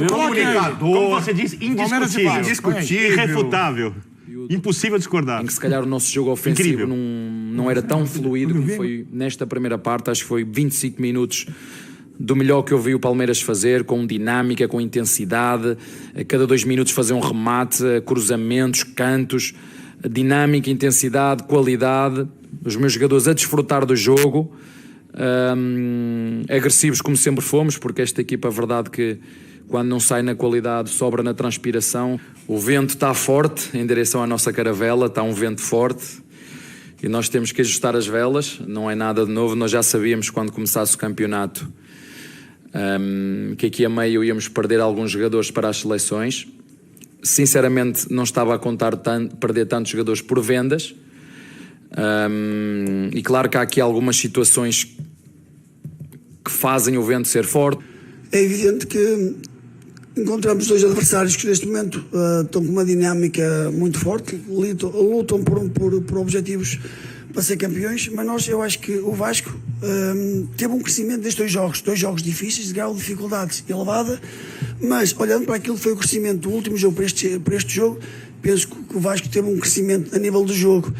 Comunicador. Como você disse, indiscutível. Indiscutível. Irrefutável. Impossível discordar. Em que se calhar o nosso jogo ofensivo não era tão fluido como foi nesta primeira parte. Acho que foi 25 minutos do melhor que eu vi o Palmeiras fazer, com dinâmica, com intensidade, a cada 2 minutos fazer um remate, cruzamentos, cantos, dinâmica, intensidade, qualidade, os meus jogadores a desfrutar do jogo, agressivos como sempre fomos, porque esta equipa, a verdade que quando não sai na qualidade, sobra na transpiração. O vento está forte em direção à nossa caravela, está um vento forte e nós temos que ajustar as velas, não é nada de novo, nós já sabíamos quando começasse o campeonato que aqui a meio íamos perder alguns jogadores para as seleções. Sinceramente não estava a contar perder tantos jogadores por vendas, e claro que há aqui algumas situações que fazem o vento ser forte. É evidente que encontramos 2 adversários que neste momento estão com uma dinâmica muito forte, lutam por objetivos para ser campeões, mas eu acho que o Vasco teve um crescimento destes 2 jogos difíceis, de grau de dificuldade elevada, mas olhando para aquilo que foi o crescimento do último jogo para este jogo, penso que o Vasco teve um crescimento a nível do jogo,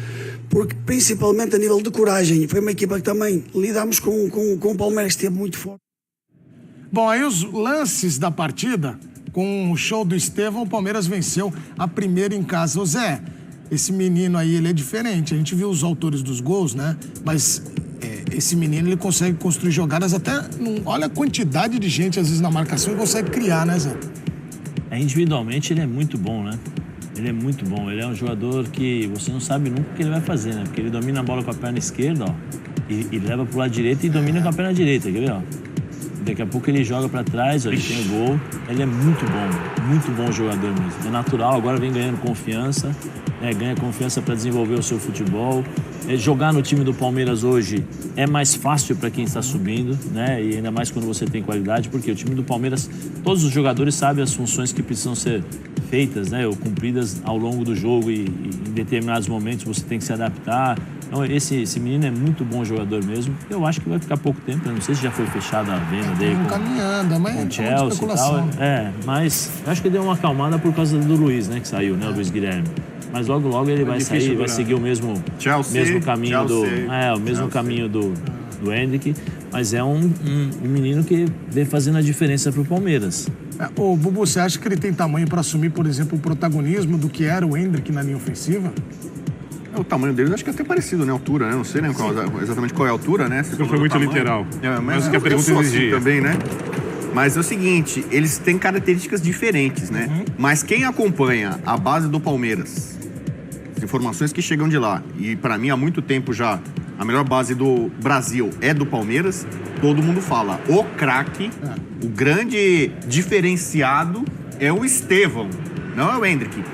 porque principalmente a nível de coragem. Foi uma equipa que também lidámos com o Palmeiras, que esteve muito forte. Bom, aí os lances da partida, com o show do Estevão, o Palmeiras venceu a primeira em casa. Ô Zé, esse menino aí, ele é diferente. A gente viu os autores dos gols, né? Mas esse menino, ele consegue construir jogadas até... Olha a quantidade de gente, às vezes, na marcação e consegue criar, né, Zé? Individualmente, ele é muito bom, né? Ele é muito bom. Ele é um jogador que você não sabe nunca o que ele vai fazer, né? Porque ele domina a bola com a perna esquerda, ó, e leva pro lado direito e domina com a perna direita, quer ver, ó? Daqui a pouco ele joga pra trás, ó, ele tem o gol. Ele é muito bom jogador mesmo. É natural, agora vem ganhando confiança, né? Ganha confiança para desenvolver o seu futebol. Jogar no time do Palmeiras hoje é mais fácil para quem está subindo, né? E ainda mais quando você tem qualidade, porque o time do Palmeiras, todos os jogadores sabem as funções que precisam ser feitas, né? Ou cumpridas ao longo do jogo e em determinados momentos você tem que se adaptar. Então, esse menino é muito bom jogador mesmo. Eu acho que vai ficar pouco tempo. Eu não sei se já foi fechada a venda dele com o Chelsea e tal. Mas eu acho que deu uma acalmada por causa do Luiz, né? Que saiu, né? O Luiz Guilherme. Mas logo ele vai sair, vai seguir o mesmo caminho caminho do Hendrick. Mas é um menino que vem fazendo a diferença para o Palmeiras. Ô, Bubu, você acha que ele tem tamanho para assumir, por exemplo, o protagonismo do que era o Hendrick na linha ofensiva? O tamanho dele, acho que é até parecido, né? A altura, né? Não sei exatamente qual é a altura, né? Não foi muito literal. Mas que a pergunta exigia. Também, né? Mas é o seguinte, eles têm características diferentes, né? Mas quem acompanha a base do Palmeiras, as informações que chegam de lá, e pra mim há muito tempo já, a melhor base do Brasil é do Palmeiras, todo mundo fala, o craque, o grande diferenciado é o Estevão, não é o Hendrick.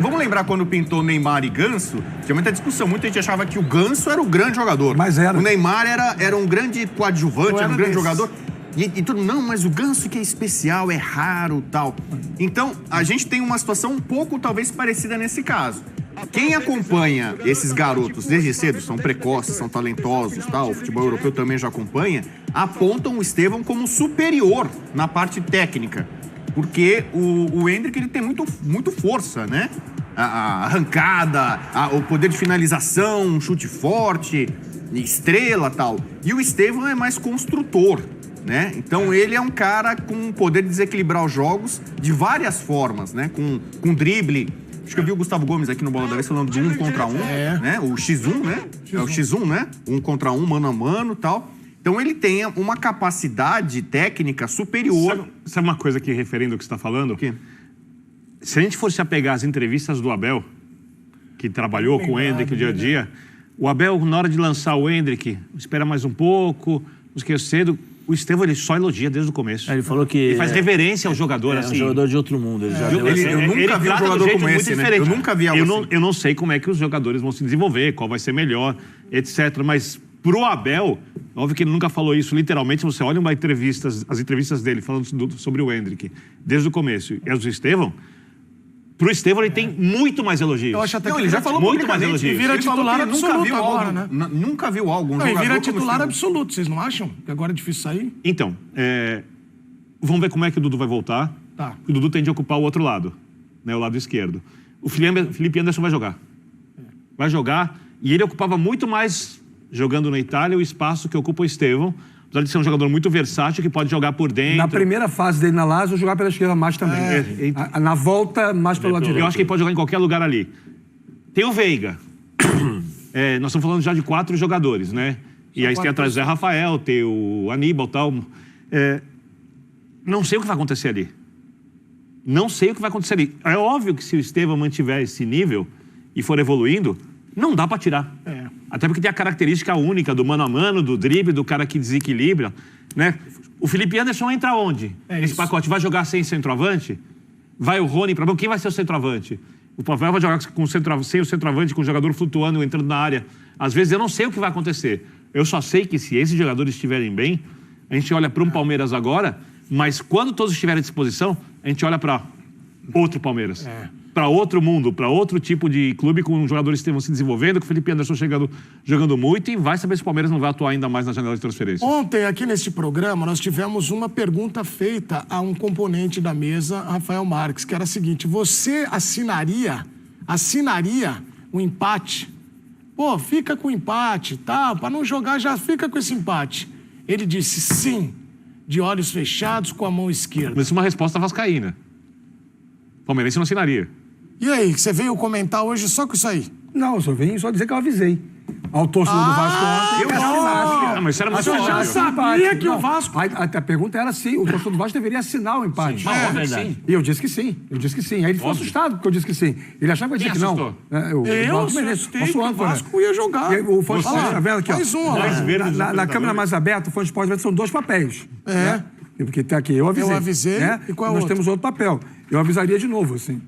Vamos lembrar quando pintou Neymar e Ganso? Tinha muita discussão. Muita gente achava que o Ganso era o grande jogador. Mas era. O Neymar era um grande coadjuvante, era um grande jogador. E tudo, não, mas o Ganso que é especial, é raro, tal. Então, a gente tem uma situação um pouco, talvez, parecida nesse caso. Quem acompanha esses garotos desde cedo, são precoces, são talentosos, tal, o futebol europeu também já acompanha, apontam o Estevão como superior na parte técnica. Porque o Hendrick, ele tem muito força, né? A arrancada, o poder de finalização, um chute forte, estrela, tal. E o Estevão é mais construtor, né? Então ele é um cara com o poder de desequilibrar os jogos de várias formas, né? Com drible. Acho que eu vi o Gustavo Gomes aqui no Bola da Vez falando de 1 contra 1, né? O X1, né? É o X1, né? 1 contra 1, mano a mano, tal. Então ele tem uma capacidade técnica superior. Sabe uma coisa que, referendo ao que você está falando? O quê? Se a gente fosse apegar as entrevistas do Abel, que trabalhou com o Hendrick no dia a dia, o Abel, na hora de lançar o Hendrick, espera mais um pouco, não esqueça cedo. O Estevão, ele só elogia desde o começo. Ele falou que... Ele faz reverência ao jogador, assim. É um jogador de outro mundo. Ele já eu nunca vi um jogador como esse, né? Eu nunca vi algo assim. Eu não sei como é que os jogadores vão se desenvolver, qual vai ser melhor, etc. Mas pro Abel, óbvio que ele nunca falou isso literalmente, você olha as entrevistas dele falando sobre o Hendrick, desde o começo, e as do Estevão, pro Estevão ele tem muito mais elogios. Eu acho até que ele já falou muito mais elogios. E vira titular absoluto agora, né? Nunca viu algo, um jogador vira como titular absoluto, vocês não acham? Que agora é difícil sair? Então, vamos ver como é que o Dudu vai voltar. Tá. O Dudu tende a ocupar o outro lado, né, o lado esquerdo. O Felipe Anderson vai jogar. Vai jogar, e ele ocupava muito mais, jogando na Itália, o espaço que ocupa o Estevão, apesar de ser um jogador muito versátil, que pode jogar por dentro. Na primeira fase dele na Lazio, jogar pela esquerda mais também. Na volta, mais pelo lado direito. Eu acho que ele pode jogar em qualquer lugar ali. Tem o Veiga. Nós estamos falando já de 4 jogadores, né? E aí tem atrás o Zé Rafael, tem o Aníbal e tal. Não sei o que vai acontecer ali. Não sei o que vai acontecer ali. É óbvio que se o Estevão mantiver esse nível e for evoluindo, não dá para tirar. Até porque tem a característica única do mano a mano, do drible, do cara que desequilibra, né? O Felipe Anderson entra onde? Nesse pacote vai jogar sem centroavante? Vai o Rony para quem vai ser o centroavante? O Pavel vai jogar sem o centroavante, com o jogador flutuando, entrando na área. Às vezes eu não sei o que vai acontecer. Eu só sei que se esses jogadores estiverem bem, a gente olha para um Palmeiras agora, mas quando todos estiverem à disposição, a gente olha para outro Palmeiras. Para outro mundo, para outro tipo de clube, com jogadores que estão se desenvolvendo, com o Felipe Anderson jogando muito, e vai saber se o Palmeiras não vai atuar ainda mais na janela de transferência. Ontem, aqui neste programa, nós tivemos uma pergunta feita a um componente da mesa, Rafael Marques, que era a seguinte: você assinaria o empate? Pô, fica com o empate, tá? Para não jogar, já fica com esse empate. Ele disse sim, de olhos fechados, com a mão esquerda. Mas isso é uma resposta vascaína. Palmeirense não assinaria. E aí, você veio comentar hoje só com isso aí? Não, eu só vim só dizer que eu avisei. Ao torcedor do Vasco ontem. Mas isso era muito Mas eu já óbvio. sabia que o Vasco... A pergunta era se o torcedor do Vasco deveria assinar o empate. Sim, é verdade. E eu disse que sim. Aí ele ficou assustado porque eu disse que sim. Ele achava que eu ia dizer que não. Eu assustei que o Vasco ia jogar. O Fã Esporte, tá vendo aqui, ó. Mais um, ó. Na câmera mais aberta, o Fã Esporte são 2 papéis. Né? Porque tá aqui, eu avisei. Eu avisei, e qual é o Nós outro? temos outro papel. Eu avisaria de novo, assim.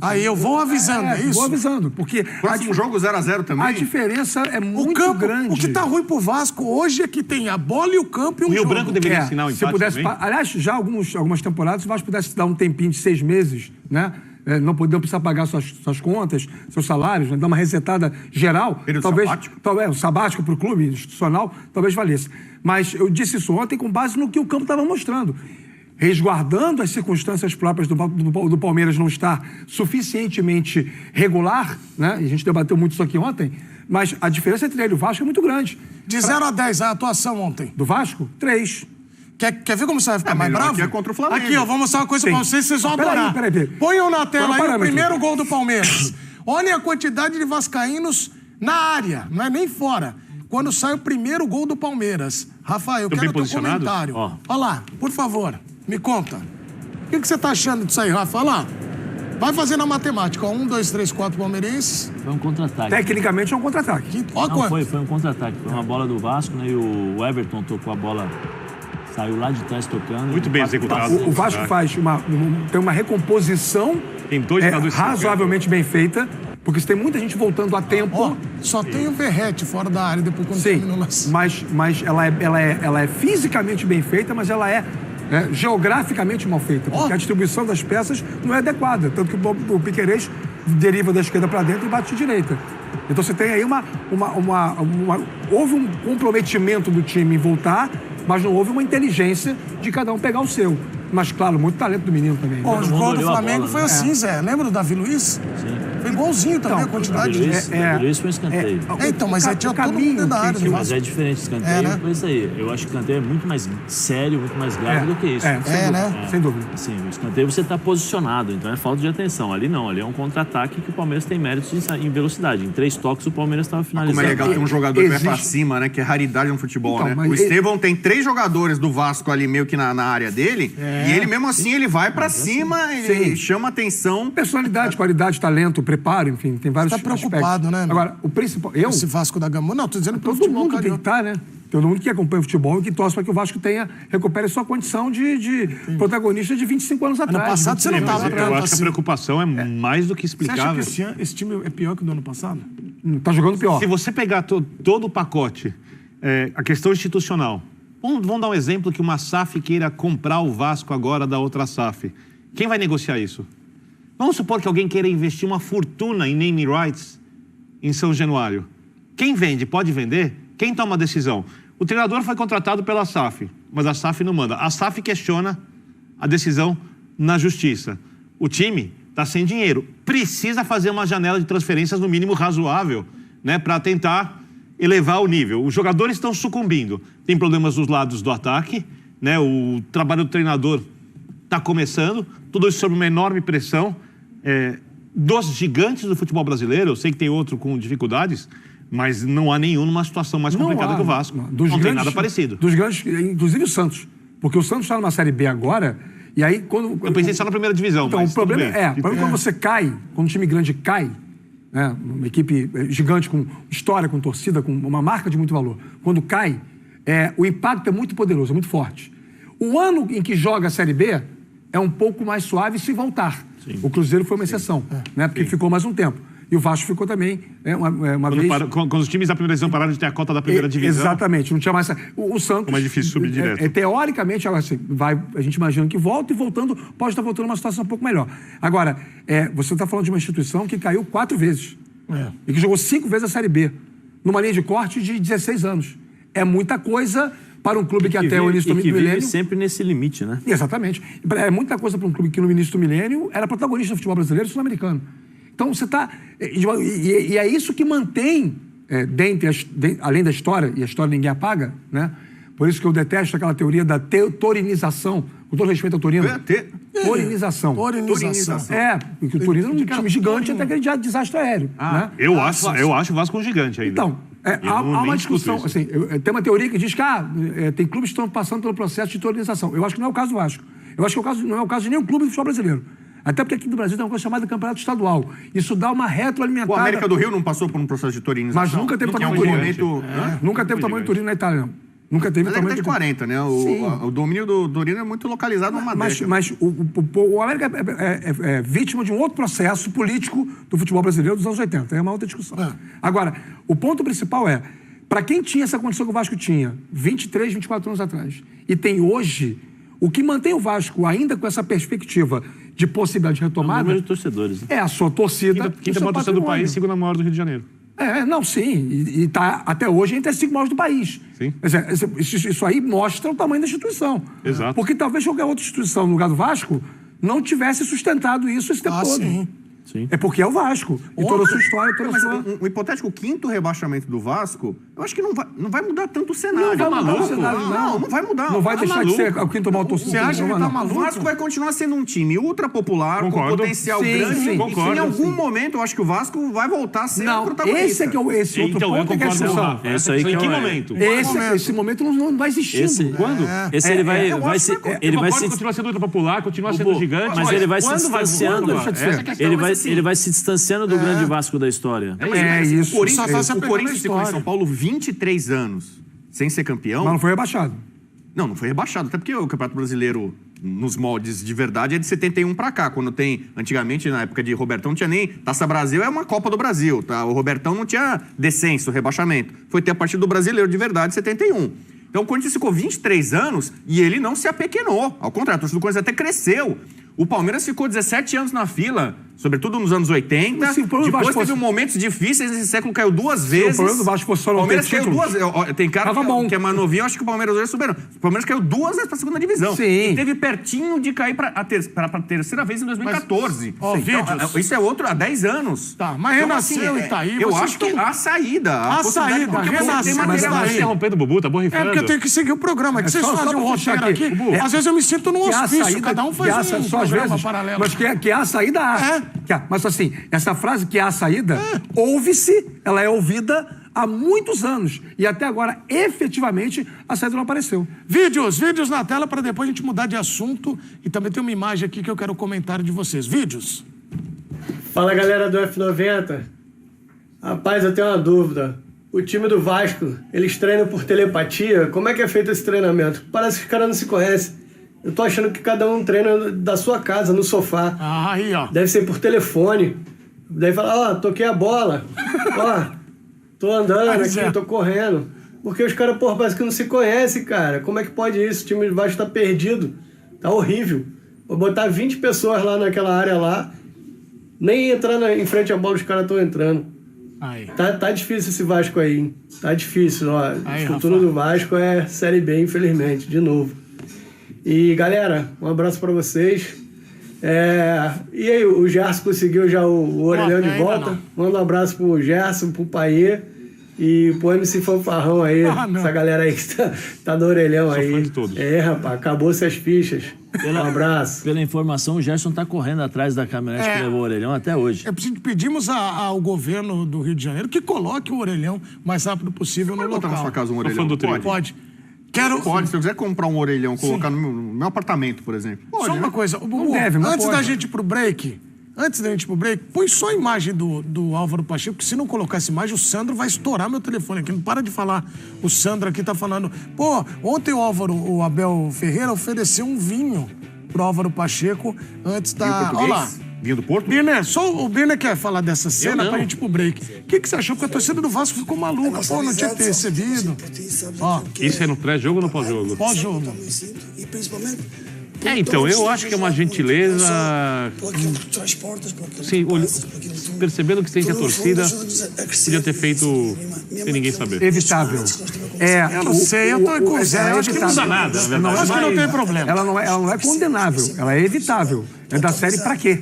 Aí eu vou avisando, é isso? Vou avisando, porque... Próximo jogo 0x0 também. A diferença é muito campo, grande. O que tá ruim pro Vasco hoje é que tem a bola e o campo e um O Rio jogo. Branco deveria assinar o empate se pudesse, também? aliás, já algumas temporadas, se o Vasco pudesse dar um tempinho de 6 meses, né? Não precisar pagar suas contas, seus salários, né? Dar uma resetada geral. Período talvez, sabático. um sabático para o clube institucional, talvez valesse. Mas eu disse isso ontem com base no que o campo estava mostrando. Resguardando as circunstâncias próprias do Palmeiras não estar suficientemente regular, né? E a gente debateu muito isso aqui ontem, mas a diferença entre ele e o Vasco é muito grande. De 0 a 10, a atuação ontem. Do Vasco, 3. Quer ver como você vai ficar mais melhor bravo? que é contra o Flamengo. Aqui, ó, vou mostrar uma coisa pra vocês, vocês vão adorar. Peraí. Ponham na tela aí o parâmetro. primeiro gol do Palmeiras. Olhem a quantidade de vascaínos na área, não é nem fora. Quando sai o primeiro gol do Palmeiras. Rafael, eu Estão quero bem o teu posicionados? comentário. Ó. Olha lá, por favor, me conta. O que você tá achando disso aí, Rafa? Olha lá. Vai fazendo a matemática. 1, 2, 3, 4 palmeirenses. Foi um contra-ataque. Tecnicamente é um contra-ataque. Olha Não, quanto. foi um contra-ataque. Foi uma bola do Vasco, né? E o Everton tocou a bola, saiu lá de trás tocando. Muito bem executado. O Vasco faz tem uma recomposição Tem 2 jogadores razoavelmente bem feita, porque se tem muita gente voltando a tempo. Ó, só tem o Verrete fora da área depois quando Sim, terminou o lance. mas ela é fisicamente bem feita, mas ela é geograficamente mal feita, porque a distribuição das peças não é adequada, tanto que o Piquerez deriva da esquerda para dentro e bate de direita. Então você tem aí houve um comprometimento do time em voltar, mas não houve uma inteligência de cada um pegar o seu. Mas, claro, muito talento do menino também. Ó, o mundo gol do olhou a Flamengo bola, foi né? assim, Zé. Lembra do Davi Luiz? Sim. Foi igualzinho também a quantidade de... O Luiz foi um escanteio. Então, mas aí tinha todo mundo dentro da área do Mas Vasco. é diferente escanteio. né? Foi isso aí. Eu acho que o escanteio é muito mais sério, muito mais grave do que isso. Sem dúvida. Assim, o escanteio você está posicionado, então é falta de atenção. Ali não, ali é um contra-ataque que o Palmeiras tem méritos em velocidade. Em 3 toques o Palmeiras estava finalizando. Como é legal ter um jogador que vai pra Existe- cima, né? Que é raridade no futebol, Então, né? mas O Estevão tem 3 jogadores do Vasco ali meio que na área dele, e ele mesmo assim ele vai pra cima, ele chama atenção. Personalidade, qualidade, talento, preparo, enfim, tem vários Tá preocupado, aspectos. né, meu? Agora, o principal... Esse Vasco da Gama. Não, tô dizendo pro Todo futebol mundo tem que carioca. estar, né? Todo mundo que acompanha o futebol e que torce para que o Vasco recupere sua condição de protagonista de 25 anos atrás. passado você não 23 tava anos Eu atrás. acho que a preocupação é mais do que Você acha explicável. que esse time é pior que o do ano passado? Tá jogando pior. Se você pegar todo o pacote, a questão institucional, vamos dar um exemplo que uma SAF queira comprar o Vasco agora da outra SAF. Quem vai negociar isso? Vamos supor que alguém queira investir uma fortuna em naming rights em São Januário. Quem vende pode vender? Quem toma a decisão? O treinador foi contratado pela SAF, mas a SAF não manda. A SAF questiona a decisão na justiça. O time está sem dinheiro. Precisa fazer uma janela de transferências, no mínimo, razoável, né, para tentar elevar o nível. Os jogadores estão sucumbindo. Tem problemas dos lados do ataque, né, o trabalho do treinador está começando, tudo isso sob uma enorme pressão dos gigantes do futebol brasileiro. Eu sei que tem outro com dificuldades, mas não há nenhum numa situação mais complicada que o Vasco. Não tem nada parecido. Dos grandes, inclusive o Santos. Porque o Santos está numa Série B agora, e aí quando... Eu pensei só na primeira divisão, então, mas o problema quando você cai, quando um time grande cai, né, uma equipe gigante com história, com torcida, com uma marca de muito valor, quando cai, o impacto é muito poderoso, é muito forte. O ano em que joga a Série B é um pouco mais suave se voltar. Sim. O Cruzeiro foi uma exceção, né, porque ficou mais um tempo. E o Vasco ficou também uma vez... Quando os times da primeira divisão pararam de ter a cota da primeira divisão... Exatamente, não tinha mais... O Santos... Como é difícil subir direto. Teoricamente, assim, a gente imagina que volta e voltando, pode estar voltando a uma situação um pouco melhor. Agora, você está falando de uma instituição que caiu 4 vezes. E que jogou 5 vezes a Série B. Numa linha de corte de 16 anos. É muita coisa para um clube que até o início do milênio... vive sempre nesse limite, né? Exatamente. É muita coisa para um clube que no início do milênio era protagonista do futebol brasileiro e sul-americano. Então, você está... E é isso que mantém, além da história, e a história ninguém apaga, né? Por isso que eu detesto aquela teoria da torinização, com todo respeito ao Torino. Torinização. Porque o Torino é um time gigante até aquele desastre aéreo. Né? Eu acho o Vasco um gigante ainda. Então, há uma discussão, assim, tem uma teoria que diz que tem clubes que estão passando pelo processo de torinização. Eu acho que não é o caso do Vasco. Eu acho que não é o caso de nenhum clube do futebol brasileiro. Até porque aqui no Brasil tem uma coisa chamada campeonato estadual. Isso dá uma retroalimentada... O América do Rio não passou por um processo de torinização? Mas nunca teve tamanho do Torino. Nunca teve tamanho do Torino na Itália, não. Nunca teve tamanho de 40, né? O domínio do Torino é muito localizado numa década. Mas o América é vítima de um outro processo político do futebol brasileiro dos anos 80. É uma outra discussão. Agora, o ponto principal para quem tinha essa condição que o Vasco tinha 23, 24 anos atrás, e tem hoje, o que mantém o Vasco ainda com essa perspectiva de possibilidade de retomada... É o número de torcedores. É a sua torcida... Quinta maior torcida do país, segunda maior do Rio de Janeiro. Não, sim. E está até hoje entre as 5 maiores do país. Sim. Isso aí mostra o tamanho da instituição. Exato. Porque talvez qualquer outra instituição no lugar do Vasco não tivesse sustentado isso esse tempo todo. Sim. É porque é o Vasco. E toda a sua história, toda a sua... Um hipotético 5º rebaixamento do Vasco, eu acho que não vai mudar tanto o cenário. Não vai mudar o cenário, não vai mudar. Não vai deixar de ser o 5º maior torcedor. Você acha que o Vasco vai continuar sendo um time ultra popular, com potencial grande? Sim, e em algum momento eu acho que o Vasco vai voltar a ser protagonista. Esse é que é esse outro ponto que é a discussão. Em que momento? Esse momento não vai existindo. Quando? Ele vai continuar sendo ultra popular, continuar sendo gigante. Mas ele vai se distanciando. Ele vai se distanciando do grande Vasco da história. Isso. O Corinthians ficou em São Paulo 23 anos sem ser campeão. Mas não foi rebaixado. Não foi rebaixado. Até porque o Campeonato Brasileiro, nos moldes de verdade, é de 71 pra cá. Quando tem, antigamente, na época de Robertão, não tinha nem... Taça Brasil é uma Copa do Brasil, tá? O Robertão não tinha descenso, rebaixamento. Foi ter a partir do Brasileiro de verdade, 71. Então o Corinthians ficou 23 anos e ele não se apequenou. Ao contrário, a torcida do Corinthians até cresceu. O Palmeiras ficou 17 anos na fila, sobretudo nos anos 80. Depois teve momentos difíceis, esse século caiu 2 vezes. O problema do Vasco fosse só não ter títulos. Palmeiras caiu 2 vezes. Tem cara que é mais novinho, acho que o Palmeiras hoje é soberano. O Palmeiras caiu 2 vezes pra segunda divisão. Sim. E teve pertinho de cair pra terceira vez em 2014. Vídeos. Isso é outro há 10 anos. Tá, mas renasceu e tá aí. Eu acho que há saída. A saída, renasceu. Mas tá interrompendo o Bubu, tá borrifando. Porque eu tenho que seguir o programa. Que vocês fazem um roteiro aqui. Às vezes eu me sinto num hospício, cada um faz um programa paralelo. Mas que há saída, há. Mas assim, essa frase que há saída, ouve-se, ela é ouvida há muitos anos. E até agora, efetivamente, a saída não apareceu. Vídeos na tela para depois a gente mudar de assunto. E também tem uma imagem aqui que eu quero o comentário de vocês. Vídeos. Fala, galera do F90. Rapaz, eu tenho uma dúvida. O time do Vasco, eles treinam por telepatia? Como é que é feito esse treinamento? Parece que os caras não se conhecem. Eu tô achando que cada um treina da sua casa, no sofá. Aí, ó. Deve ser por telefone. Daí fala, toquei a bola. Tô andando aqui, tô correndo. Porque os caras, parece que não se conhecem, cara. Como é que pode isso? O time de Vasco tá perdido. Tá horrível. Vou botar 20 pessoas lá naquela área lá. Nem entrando em frente à bola os caras estão entrando. Aí. Tá difícil esse Vasco aí, hein? Tá difícil, ó. A estrutura do Vasco é Série B, infelizmente, de novo. E, galera, um abraço pra vocês. E aí, o Gerson conseguiu já o orelhão de ainda volta. não. Manda um abraço pro Gerson, pro Paê e pro MC Fanfarrão aí. Não. Essa galera aí que tá no orelhão Sou aí. fã de todos. Rapaz, acabou-se as fichas. Um abraço. Pela informação, o Gerson tá correndo atrás da caminhonete que levou o orelhão até hoje. Pedimos ao governo do Rio de Janeiro que coloque o orelhão o mais rápido possível no Pode botar na local. sua casa um Sou orelhão? fã do trio. Pode. Quero... Pode, se eu quiser comprar um orelhão, colocar no meu apartamento, por exemplo. Pode, Só né? uma coisa, Bubu, deve, mas antes pode. da gente ir pro break, põe só a imagem do Álvaro Pacheco, porque se não colocar essa imagem, o Sandro vai estourar meu telefone aqui. Não para de falar. O Sandro aqui tá falando. Pô, ontem o Abel Ferreira ofereceu um vinho pro Álvaro Pacheco antes da. Olha lá. Vinho do Porto? Birner, só o Birner quer falar dessa cena não. pra gente ir pro break. O que você achou? Porque a torcida do Vasco ficou maluca. Pô, não tinha percebido. Ó, Isso é no pré-jogo ou no pós-jogo? pós-jogo. E principalmente. Então, eu acho que é uma gentileza. Sim, percebendo que sente a torcida, podia ter feito sem ninguém saber. Evitável. Eu não sei, eu tô com o Zé. Eu acho que não dá nada, na verdade. Acho que não tem problema. Ela não é condenável, ela é evitável. É da série pra quê?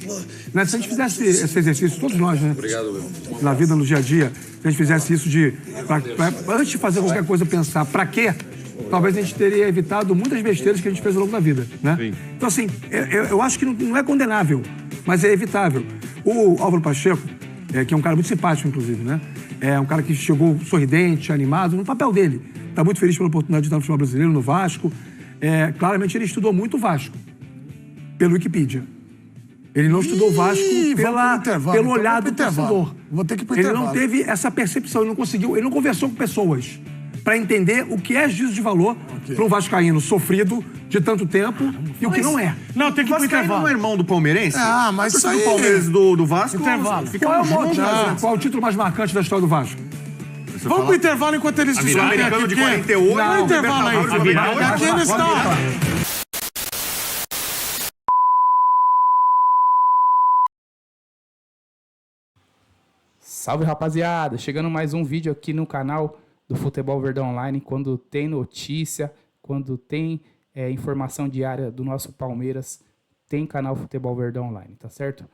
Né? Se a gente fizesse esse exercício, todos nós, né? Obrigado, Will. Na vida, no dia a dia, se a gente fizesse isso antes de fazer qualquer coisa, pensar pra quê? Talvez a gente teria evitado muitas besteiras que a gente fez ao longo da vida, né? Sim. Então, assim, eu acho que não é condenável, mas é evitável. O Álvaro Pacheco, que é um cara muito simpático, inclusive, né? É um cara que chegou sorridente, animado, no papel dele. Está muito feliz pela oportunidade de estar no futebol brasileiro, no Vasco. Claramente, ele estudou muito o Vasco, pelo Wikipedia. Ele não estudou o Vasco pelo olhar do torcedor. Vou ter que ir pro Ele intervalo. não teve essa percepção, ele não conversou com pessoas para entender o que é juízo de valor para um vascaíno sofrido de tanto tempo e o que não é. Não, tem que ir pro Vascaíno intervalo. não é irmão do palmeirense? Ah, mas A isso torcida aí... do Palmeiras do Vasco... Intervalo. Fica Qual é o junto, motivo? né? Qual é o título mais marcante da história do Vasco? Vamos pro intervalo enquanto eles discutem Sul-Americano aqui. de 48. Não, no intervalo aí. Libertadores, E aqui eles estão... Salve, rapaziada! Chegando mais um vídeo aqui no canal do Futebol Verdão Online. Quando tem notícia, quando tem informação diária do nosso Palmeiras, tem canal Futebol Verdão Online, tá certo?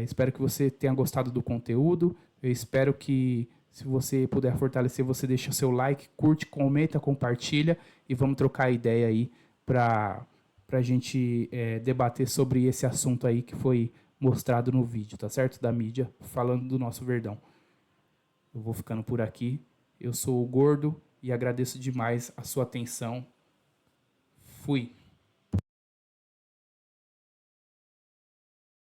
Espero que você tenha gostado do conteúdo. Eu espero que, se você puder fortalecer, você deixa o seu like, curte, comenta, compartilha e vamos trocar ideia aí pra gente debater sobre esse assunto aí que foi mostrado no vídeo, tá certo? Da mídia, falando do nosso Verdão. Eu vou ficando por aqui. Eu sou o Gordo e agradeço demais a sua atenção. Fui.